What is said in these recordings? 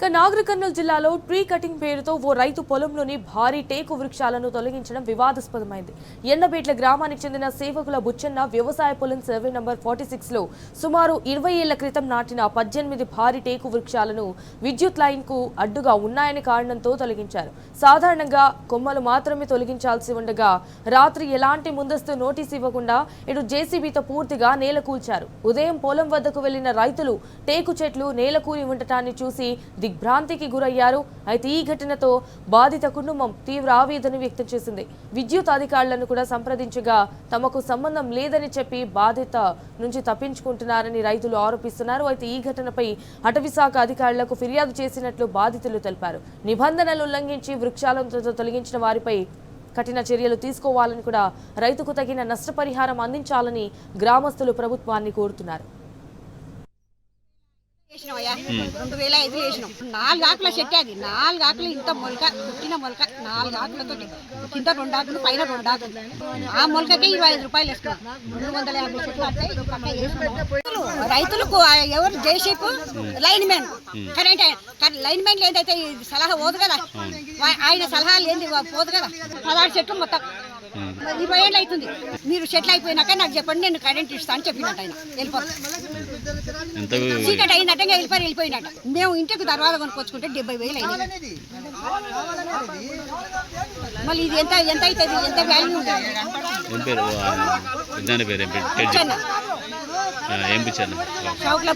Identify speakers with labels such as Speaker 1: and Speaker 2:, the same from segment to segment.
Speaker 1: నాగర్ కర్నూలు జిల్లాలో tree cutting పేరుతో ఓ రైతు పొలంలోని భారీ టేకు వృక్షాలను తొలగించడం వివాదాస్పదమైంది. ఎండబేట్ల గ్రామానికి చెందిన సేవకుల బుచ్చన్న వ్యవసాయ పొలం సర్వే నంబర్ 46 లో సుమారు 20 ఏళ్ల క్రితం నాటిన 18 భారీ టేకు వృక్షాలను విద్యుత్ లైన్ కు అడ్డుగా ఉన్నాయని కారణంతో తొలగించారు. సాధారణంగా కొమ్మలు మాత్రమే తొలగించాల్సి ఉండగా రాత్రి ఎలాంటి ముందస్తు నోటీస్ ఇవ్వకుండా ఇటు జేసీబీతో పూర్తిగా నేలకూల్చారు. ఉదయం పొలం వద్దకు వెళ్లిన రైతులు టేకు చెట్లు నేలకూలి ఉండటాన్ని చూసి దిగ్భ్రాంతికి గురయ్యారు. అయితే ఈ ఘటనతో బాధిత కుటుంబం తీవ్ర ఆవేదన వ్యక్తం చేసింది. విద్యుత్ అధికారులను కూడా సంప్రదించగా తమకు సంబంధం లేదని చెప్పి బాధిత నుంచి తప్పించుకుంటున్నారని రైతులు ఆరోపిస్తున్నారు. అయితే ఈ ఘటనపై అటవీశాఖ అధికారులకు ఫిర్యాదు చేసినట్లు బాధితులు తెలిపారు. నిబంధనలు ఉల్లంఘించి వృక్షాలను తొలగించిన వారిపై కఠిన చర్యలు తీసుకోవాలని కూడా రైతుకు తగిన నష్టపరిహారం అందించాలని గ్రామస్తులు ప్రభుత్వాన్ని కోరుతున్నారు.
Speaker 2: 2005 వేసినాం. 4 ఆకుల చెట్టు అది. 4 ఆకులు ఇంత మొలక పుట్టిన మొలక 4 ఆకులతో కింద 2 ఆకులు పైన 2 ఆకులు. ఆ మొలకకే 25 రూపాయలు వేసుకున్నాం. 250 చెట్లు అంటే రైతులకు ఎవరు JCP line man current line man ఏదైతే సలహా పోదు కదా, ఆయన సలహా లేని పోదు కదా. 16 చెట్లు మొత్తం 20 ఏళ్ళు అవుతుంది. మీరు చెట్లు అయిపోయినాక నాకు చెప్పండి, నేను కరెంట్ ఇస్తాను అని చెప్పినట్టు ఆయన వెళ్ళిపోతాం. చీకటి అయిందట వెళ్ళిపోయినట్ట. మేము ఇంటికి దర్వాజా కొనుక్కొచ్చుకుంటే 70,000 అయింది. మళ్ళీ ఇది ఎంత ఎంత అవుతుంది, ఎంత వాల్యూ ఉంటుంది? షౌకుల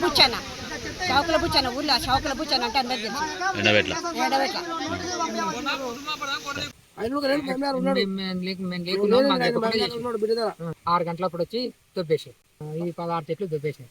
Speaker 2: బుచ్చన్న ఊళ్ళో షౌకుల బుచ్చన్న అంటే అందరు తెలుసు. ఎండబెట్ల
Speaker 3: 6 గంటలప్పుడు వచ్చి దొబ్బేసి ఈ 16 చెట్లు దొబ్బేసి